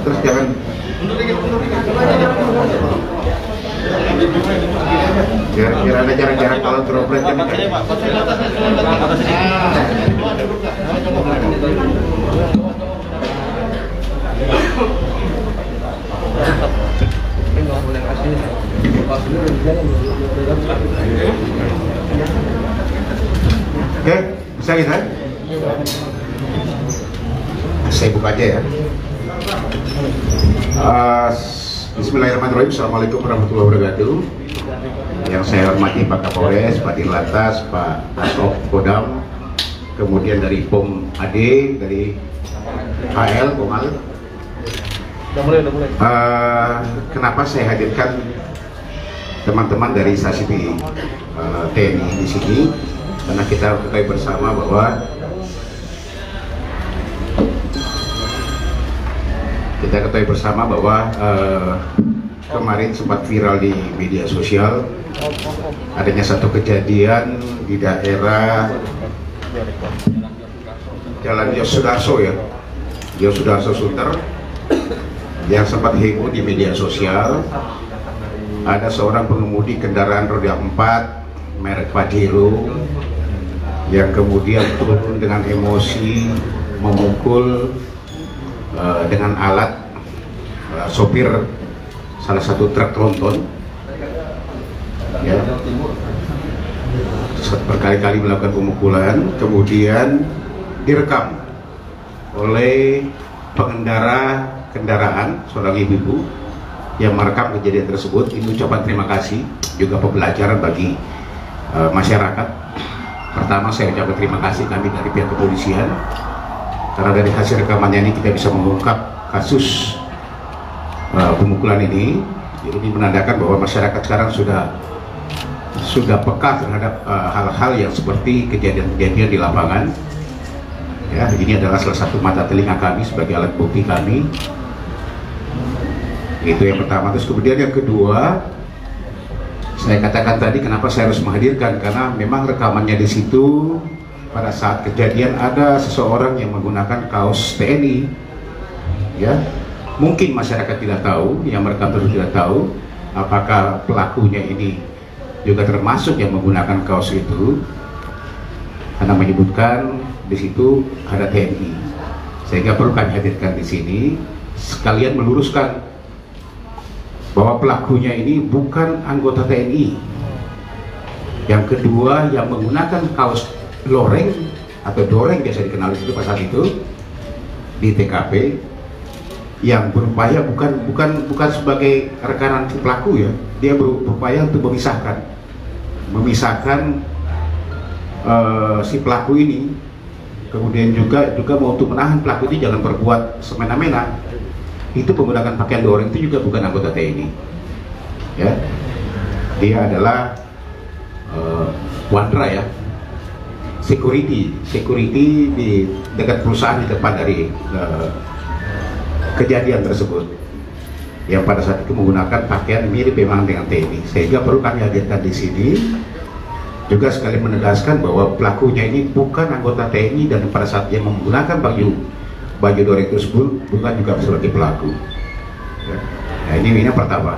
terus jangan biar ada jarak-jarak kalau droplet kan. Oke, bisa kita? Saya buka aja ya. Bismillahirrahmanirrahim. Assalamualaikum warahmatullahi wabarakatuh. Yang saya hormati Pak Kapolres, Pak Dirlantas, Pak Asop Kodam, kemudian dari POM AD, dari HL, Komal. Kenapa saya hadirkan teman-teman dari stasi TNI di sini? Karena kita ketahui bersama bahwa kemarin sempat viral di media sosial adanya satu kejadian di daerah Jalan Yosudarso ya, Yosudarso Sunter, yang sempat heboh di media sosial. Ada seorang pengemudi kendaraan roda 4 merek Pajero yang kemudian turun dengan emosi memukul dengan alat sopir salah satu truk tronton ya, berkali-kali melakukan pemukulan, kemudian direkam oleh pengendara kendaraan, seorang ibu yang merekam kejadian tersebut. Ini ucapan terima kasih juga pembelajaran bagi masyarakat. Pertama, saya ucapkan terima kasih kami dari pihak kepolisian, karena dari hasil rekamannya ini kita bisa mengungkap kasus pemukulan ini. Ini menandakan bahwa masyarakat sekarang sudah peka terhadap hal-hal yang seperti kejadian-kejadian di lapangan. Ya, ini adalah salah satu mata telinga kami sebagai alat bukti kami. Itu yang pertama. Terus kemudian yang kedua, saya katakan tadi kenapa saya harus menghadirkan, karena memang rekamannya di situ pada saat kejadian ada seseorang yang menggunakan kaos TNI. Ya, mungkin masyarakat tidak tahu, yang merekam terus tidak tahu apakah pelakunya ini juga termasuk yang menggunakan kaos itu, karena menyebutkan di situ ada TNI. Sehingga perlu kami hadirkan di sini sekalian meluruskan bahwa pelakunya ini bukan anggota TNI. Yang kedua, yang menggunakan kaos loreng atau doreng biasa dikenal itu pada saat itu di TKP, yang berupaya bukan sebagai rekanan si pelaku ya, dia berupaya untuk memisahkan si pelaku ini, kemudian juga mau untuk menahan pelaku ini jangan berbuat semena-mena. Itu menggunakan pakaian doreng itu juga bukan anggota TNI ya, dia adalah Wandra ya, security di dekat perusahaan di depan dari kejadian tersebut, yang pada saat itu menggunakan pakaian mirip memang dengan TNI. Sehingga perlu kami hadirkan di sini juga sekali menegaskan bahwa pelakunya ini bukan anggota TNI, dan pada saat dia menggunakan baju doreng tersebut bukan juga sebagai pelaku. Nah, ini yang pertama.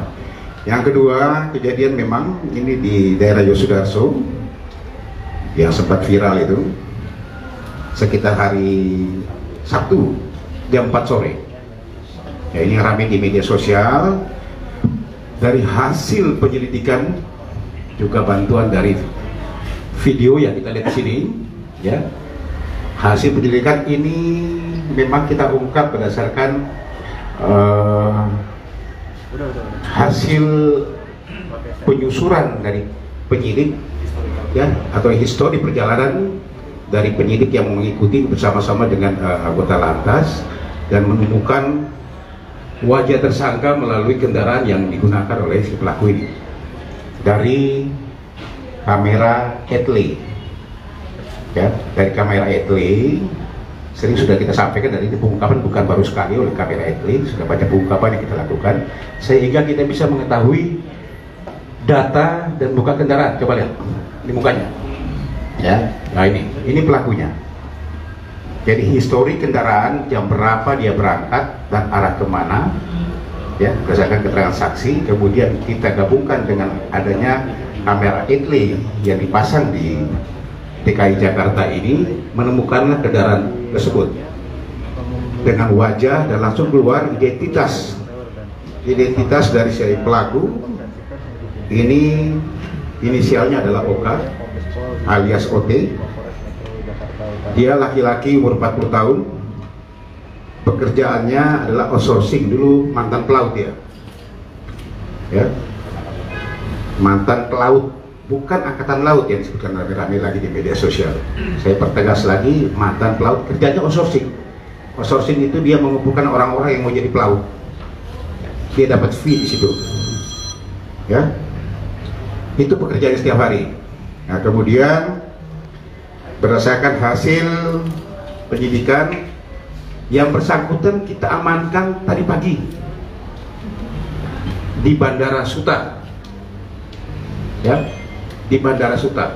Yang kedua, kejadian memang ini di daerah Yosudarso yang sempat viral itu sekitar hari Sabtu jam 4 sore. Ya, ini ramai di media sosial. Dari hasil penyelidikan juga bantuan dari video yang kita lihat di sini ya, hasil penyelidikan ini memang kita ungkap berdasarkan hasil penyusuran dari penyidik ya, atau histori perjalanan dari penyidik yang mengikuti bersama-sama dengan anggota lantas, dan menemukan wajah tersangka melalui kendaraan yang digunakan oleh si pelaku ini dari kamera Etle ya, dari kamera Etle. Sering sudah kita sampaikan, dan ini pengungkapan bukan baru sekali oleh kamera Etle, sudah banyak pengungkapan yang kita lakukan sehingga kita bisa mengetahui data dan muka kendaraan. Coba lihat ini mukanya ya. Nah, ini pelakunya Jadi histori kendaraan, jam berapa dia berangkat dan arah kemana, ya, berdasarkan keterangan saksi. Kemudian kita gabungkan dengan adanya kamera etle yang dipasang di DKI Jakarta ini, menemukanlah kendaraan tersebut dengan wajah dan langsung keluar identitas dari si pelaku. Ini inisialnya adalah OK alias OT. Dia laki-laki umur 40 tahun. Pekerjaannya adalah outsourcing, dulu mantan pelaut ya. Ya. Mantan pelaut, bukan angkatan laut yang disebutkan rame-rame lagi di media sosial. Saya pertegas lagi, mantan pelaut, kerjanya outsourcing. Outsourcing itu dia mengumpulkan orang-orang yang mau jadi pelaut. Dia dapat fee di situ. Ya. Itu pekerjaan setiap hari. Nah, kemudian berdasarkan hasil penyidikan, yang bersangkutan kita amankan tadi pagi di Bandara Suta, ya, di Bandara Suta.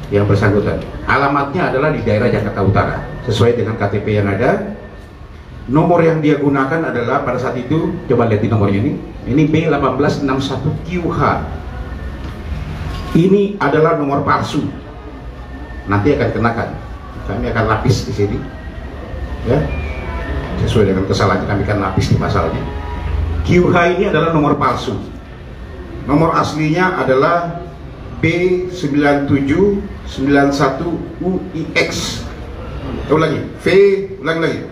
Yang bersangkutan, alamatnya adalah di daerah Jakarta Utara, sesuai dengan KTP yang ada. Nomor yang dia gunakan adalah pada saat itu, coba lihat di nomornya ini B1861QH. Ini adalah nomor palsu. Nanti akan kenakan, kami akan lapis di sini, ya, sesuai dengan kesalahan kami akan lapis di pasalnya. QH ini adalah nomor palsu. Nomor aslinya adalah B9791UIX. Ulangi, ulangi lagi.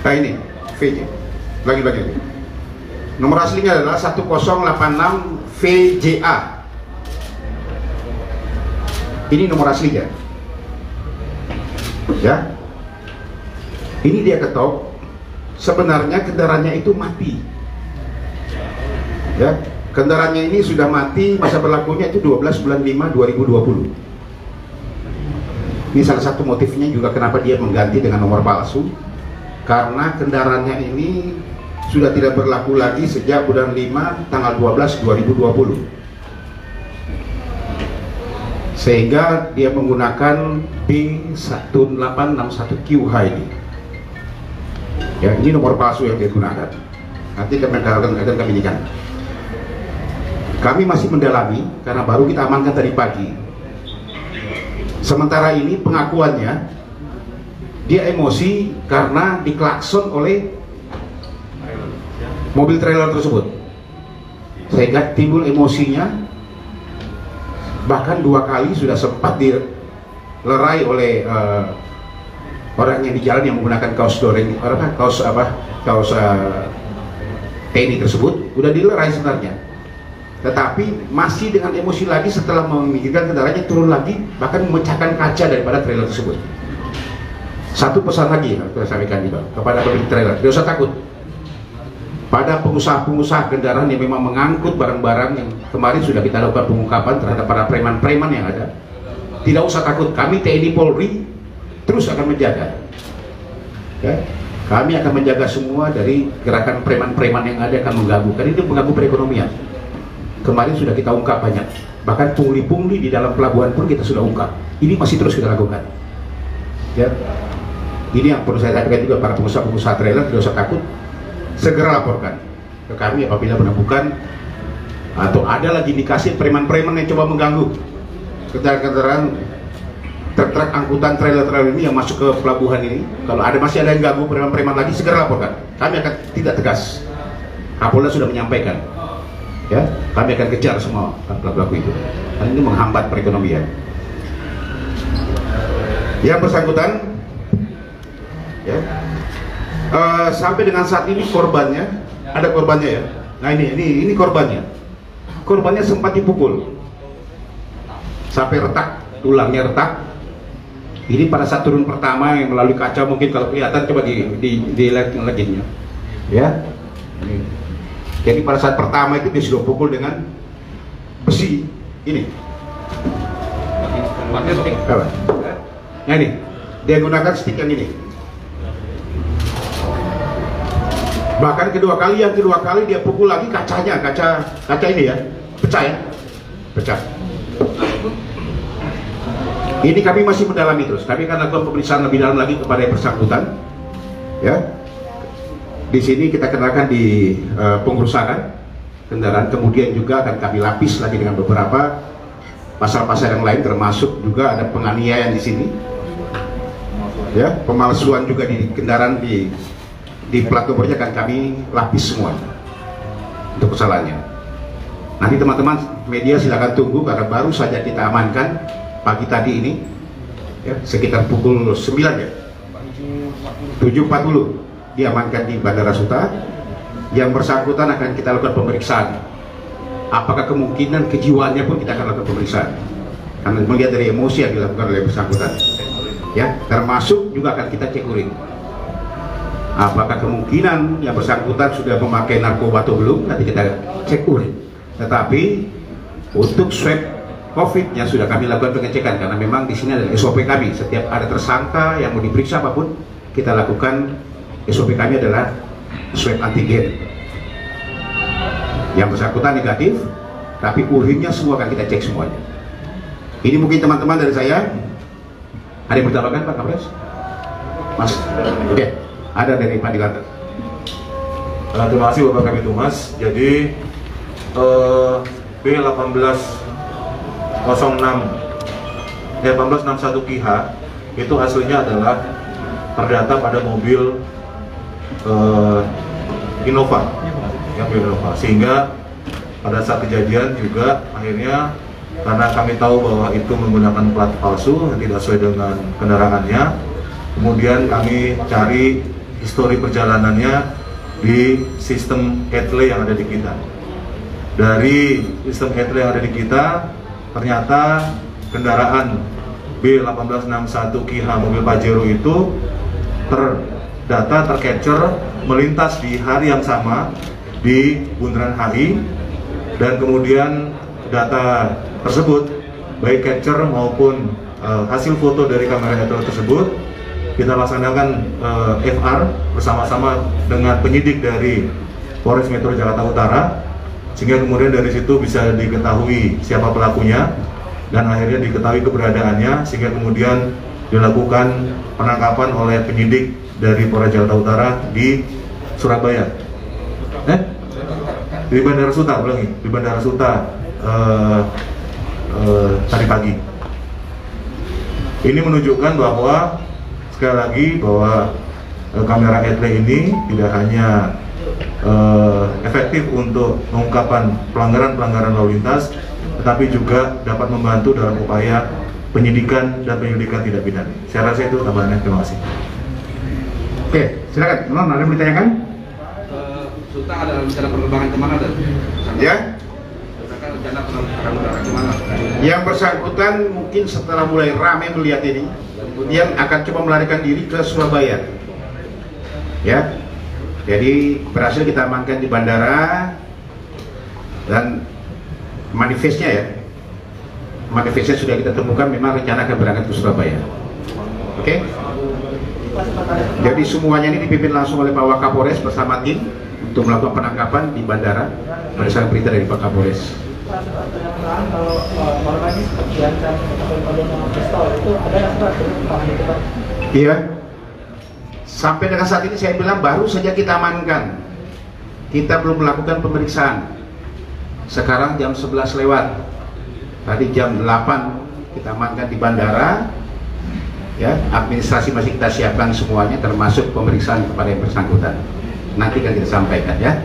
Nah ini V-nya, ulangi. Nomor aslinya adalah 1086VJA. Ini nomor aslinya, ya. Ini dia ketok. Sebenarnya kendaraannya itu mati, ya. Kendaraannya ini sudah mati, masa berlakunya itu 12 bulan 5 2020. Ini salah satu motifnya juga kenapa dia mengganti dengan nomor palsu, karena kendaraannya ini sudah tidak berlaku lagi sejak bulan 5 tanggal 12 2020. Sehingga dia menggunakan B1861QH ini. Ya, ini nomor palsu yang dia gunakan. Nanti kami akan jadikan. Kami masih mendalami karena baru kita amankan tadi pagi. Sementara ini pengakuannya, dia emosi karena diklakson oleh mobil trailer tersebut, sehingga timbul emosinya. Bahkan 2 kali sudah sempat dilerai oleh orang yang di jalan yang menggunakan kaos TNI tersebut, udah dilerai sebenarnya. Tetapi masih dengan emosi lagi setelah memikirkan kendaraannya, turun lagi, bahkan memecahkan kaca daripada trailer tersebut. Satu pesan lagi yang saya sampaikan juga kepada pemilik trailer, tidak usah takut. Pada pengusaha-pengusaha kendaraan yang memang mengangkut barang-barang yang kemarin sudah kita lakukan pengungkapan terhadap para preman-preman yang ada, tidak usah takut, kami TNI Polri terus akan menjaga, ya. Kami akan menjaga semua dari gerakan preman-preman yang ada akan mengganggu, karena itu mengganggu perekonomian. Kemarin sudah kita ungkap banyak, bahkan pungli-pungli di dalam pelabuhan pun kita sudah ungkap. Ini masih terus kita lakukan, ya. Ini yang perlu saya sampaikan juga para pengusaha-pengusaha trailer, tidak usah takut. Segera laporkan ke kami apabila menemukan atau ada lagi indikasi preman-preman yang coba mengganggu kendaraan truk angkutan trailer-trailer ini yang masuk ke pelabuhan ini. Kalau masih ada yang ganggu preman-preman lagi, segera laporkan. Kami akan tidak tegas. Kapolda sudah menyampaikan, ya, kami akan kejar semua pelaku itu. Karena ini menghambat perekonomian. Yang bersangkutan, ya. Sampai dengan saat ini korbannya, ada korbannya ya. Nah ini korbannya. Korbannya sempat dipukul sampai retak, tulangnya retak. Ini pada saat turun pertama yang melalui kaca, mungkin kalau kelihatan coba dilihat leginya, ya. Jadi pada saat pertama itu dia sudah pukul dengan besi ini. Nah ini dia gunakan stick yang ini. Bahkan yang kedua kali dia pukul lagi kaca ini ya, pecah ya, pecah. Ini kami masih mendalami terus. Kami akan lakukan pemeriksaan lebih dalam lagi kepada yang bersangkutan. Ya, di sini kita kenakan di pengerusakan kendaraan, kemudian juga akan kami lapis lagi dengan beberapa pasal-pasal yang lain, termasuk juga ada penganiayaan di sini. Ya, pemalsuan juga di kendaraan di plat nomornya akan kami lapis semua untuk kesalahannya. Nanti teman-teman media silakan tunggu karena baru saja kita amankan pagi tadi ini, ya, sekitar pukul 9 ya, 7.40 diamankan di Bandara Suta. Yang bersangkutan akan kita lakukan pemeriksaan. Apakah kemungkinan kejiwaannya pun kita akan lakukan pemeriksaan karena melihat dari emosi yang dilakukan oleh bersangkutan. Ya, termasuk juga akan kita cek urin. Apakah kemungkinan yang bersangkutan sudah memakai narkoba atau belum, nanti kita cek urin. Tetapi untuk swab COVID yang sudah kami lakukan pengecekan, karena memang di sini adalah SOP kami. Setiap ada tersangka yang mau diperiksa apapun, kita lakukan SOP kami adalah swab antigen. Yang bersangkutan negatif, tapi urinnya semua akan kita cek semuanya. Ini mungkin teman-teman dari saya. Ada yang bertambahkan Pak Kapolres? Mas? Oke, ada dari Pak Dilantar. Terima kasih Bapak Kabid Humas. Jadi B1861 KIH itu aslinya adalah terdata pada mobil Innova, ya, Innova. Sehingga pada saat kejadian juga akhirnya karena kami tahu bahwa itu menggunakan plat palsu yang tidak sesuai dengan kendaraannya, kemudian kami cari histori perjalanannya di sistem ETLE yang ada di kita. Dari sistem ETLE yang ada di kita, ternyata kendaraan B1861 KIH mobil Pajero itu tercapture melintas di hari yang sama di Bundaran HI, dan kemudian data tersebut baik capture maupun hasil foto dari kamera ETLE tersebut kita laksanakan FR bersama-sama dengan penyidik dari Polres Metro Jakarta Utara, sehingga kemudian dari situ bisa diketahui siapa pelakunya dan akhirnya diketahui keberadaannya, sehingga kemudian dilakukan penangkapan oleh penyidik dari Polres Jakarta Utara di Surabaya, di Bandara Suta, di Bandara Suta tadi pagi. Ini menunjukkan bahwa sekali lagi bahwa kamera ETLE ini tidak hanya efektif untuk mengungkapkan pelanggaran lalu lintas, tetapi juga dapat membantu dalam upaya penyidikan dan penyelidikan tindak pidana. Saya rasa itu tambahannya. Terima kasih. Oke, silakan. Non, ada yang ditanyakan? Suta ada rencana penerbangan kemana? Ya. Rencana penerbangan kemana? Yang bersangkutan mungkin setelah mulai ramai melihat ini, kemudian akan coba melarikan diri ke Surabaya. Ya. Jadi berhasil kita amankan di bandara dan manifestnya ya. Manifestnya sudah kita temukan, memang rencana akan berangkat ke Surabaya. Oke? Jadi semuanya ini dipimpin langsung oleh Pak Wakapolres bersama tim untuk melakukan penangkapan di bandara berdasarkan perintah dari Pak Kapolres. Iya. Sampai dengan saat ini saya bilang baru saja kita amankan. Kita belum melakukan pemeriksaan. Sekarang jam 11 lewat. Tadi jam 8 kita amankan di bandara. Ya, administrasi masih kita siapkan semuanya, termasuk pemeriksaan kepada yang bersangkutan. Nanti kan kita sampaikan ya.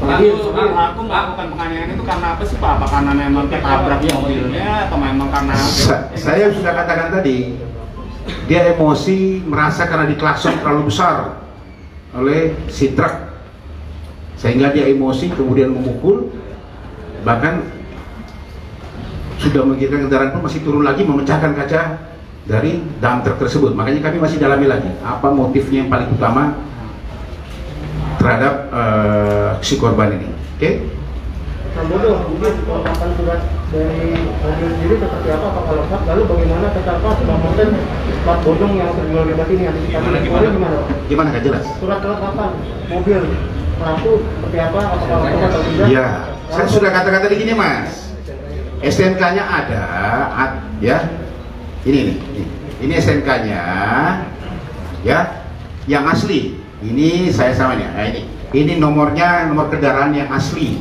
Aku melakukan penganiayaan itu karena apa sih Pak? Apa karena memang ketabrak mobilnya atau memang karena? Saya sudah katakan tadi, dia emosi merasa karena diklakson terlalu besar oleh si truk, sehingga dia emosi kemudian memukul, bahkan sudah mengirimkan kendaraan pun masih turun lagi memecahkan kaca dari dump truk tersebut. Makanya kami masih dalami lagi apa motifnya yang paling utama terhadap si korban ini. Oke? Sambodo, mungkin kelengkapan surat dari mobil sendiri seperti apa, apakah lengkap? Lalu bagaimana ketika sudah konten plat bodong yang terjual bebas ini? Gimana nggak jelas? Surat kelengkapan mobil pelaku seperti apa, apakah lengkap atau tidak? Ya, saya sudah katakan tadi gini Mas, STNK-nya ada, ya. Ini SNK-nya, ya, yang asli. Ini saya sama nih. Nah, ini nomornya, nomor kendaraan yang asli.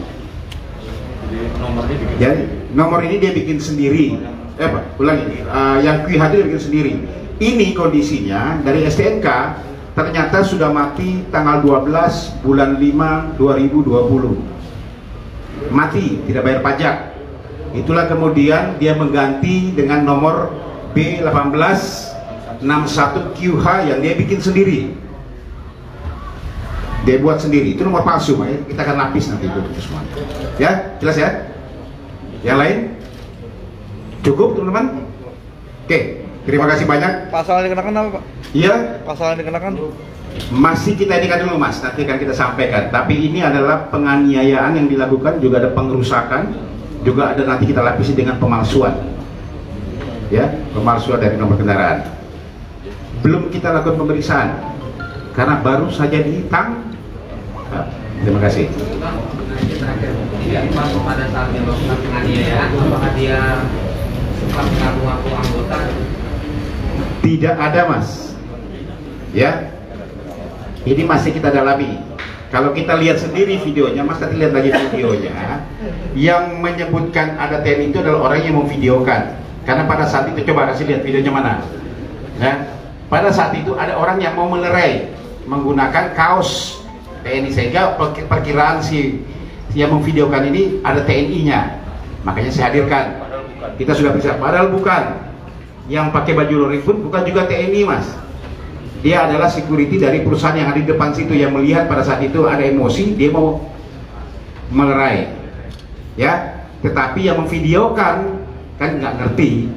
Jadi nomor ini dia bikin sendiri. Ulangi. Yang QHD dia bikin sendiri. Ini kondisinya dari STNK ternyata sudah mati tanggal 12 bulan 5 2020. Mati, tidak bayar pajak. Itulah kemudian dia mengganti dengan nomor B1861QH yang dia bikin sendiri. Dia buat sendiri. Itu nomor palsu, kita akan lapis nanti itu semua. Ya, jelas ya? Yang lain? Cukup, teman-teman? Oke, terima kasih banyak. Pasal yang dikenakan apa, Pak? Iya. Pasal yang dikenakan? Masih kita indikan dulu, Mas. Nanti akan kita sampaikan. Tapi ini adalah penganiayaan yang dilakukan, juga ada pengerusakan, juga ada nanti kita lapisi dengan pemalsuan. Ya, pemalsuan dari nomor kendaraan. Belum kita lakukan pemeriksaan karena baru saja ditang. Terima kasih. Masuk pada saat dia melakukan penganiayaan, apakah dia sempat mengaku-ngaku anggota? Tidak ada, Mas. Ya, ini masih kita dalami. Kalau kita lihat sendiri videonya, Mas, nanti lihat lagi videonya. Yang menyebutkan ada TNI itu adalah orang yang memvideokan. Karena pada saat itu, coba kasih lihat videonya mana. Ya, pada saat itu ada orang yang mau melerai menggunakan kaos TNI, sehingga perkiraan si yang memvideokan ini ada TNI-nya. Makanya saya hadirkan. Kita sudah bisa, padahal bukan. Yang pakai baju lori pun bukan juga TNI, Mas. Dia adalah security dari perusahaan yang ada di depan situ, yang melihat pada saat itu ada emosi, dia mau melerai. Ya, tetapi yang memvideokan kan nggak ngerti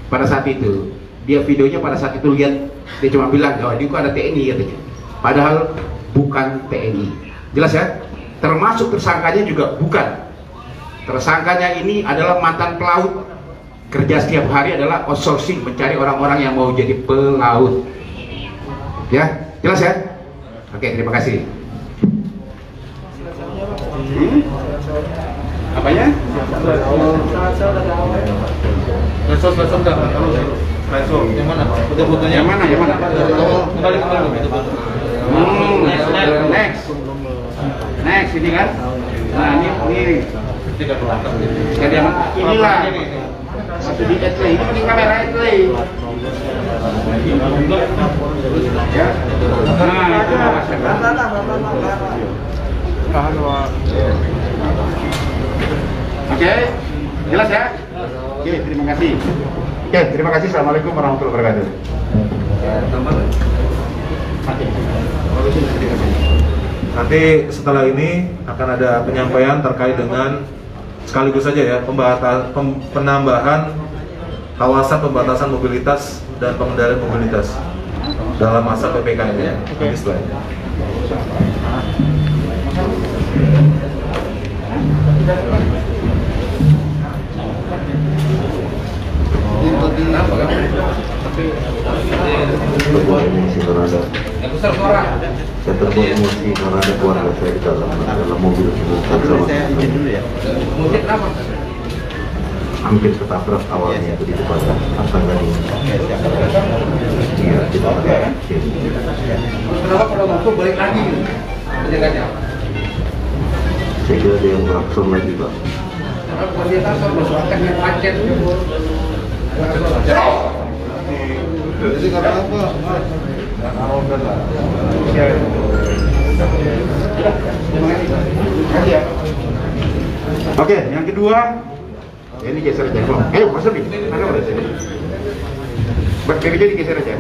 pada saat itu. Dia videonya pada saat itu lihat, dia cuma bilang, oh ini kok ada TNI katanya. Padahal bukan TNI. Jelas ya? Termasuk tersangkanya juga bukan. Tersangkanya ini adalah mantan pelaut. Kerja setiap hari adalah outsourcing, mencari orang-orang yang mau jadi pelaut. Ya, jelas ya? Oke, terima kasih. Apanya? Medsos enggak? Yang mana? Foto-fotonya? Yang mana? Yang mana? Kembali foto. Next ini kan? Nah, ini. Inilah. Satu di etle, ini mending kamera etle. Ya. Oke, jelas ya? Oke, terima kasih. Oke, terima kasih. Assalamualaikum warahmatullahi wabarakatuh. Nanti setelah ini akan ada penyampaian terkait dengan sekaligus saja ya penambahan kawasan pembatasan mobilitas dan pengendalian mobilitas dalam masa PPKM ya. Nanti setelah ini. Terbuat emosi karena ada saya terbuat emosi karena ada keluarga saya di dalam mobil hampir ketabrak awalnya itu di depan Hasan Gani. Iya, kita ada. Kenapa kalau masuk balik lagi? Penjaganya? Saya kira ada yang berakson lagi, Pak. Karena kualitas bersuarakan yang macet. Jadi karena apa? Oke, yang kedua, ya ini geser aja. Ayo, masuk nih. Mana udah sini? Bekerja digeser aja.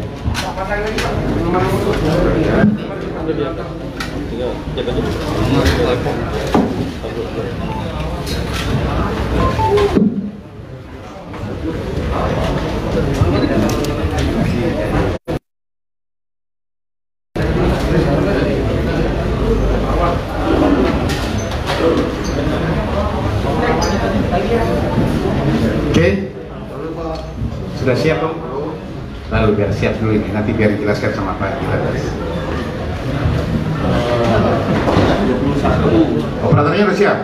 Oke, sudah siap dong? Lalu biar siap dulu ini, nanti biar dijelaskan sama Pak Dilatas. Operatornya sudah siap?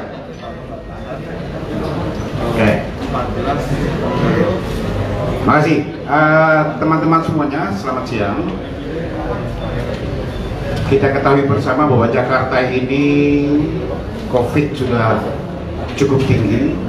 Oke. Makasih teman-teman semuanya, selamat siang. Kita ketahui bersama bahwa Jakarta ini COVID sudah cukup tinggi.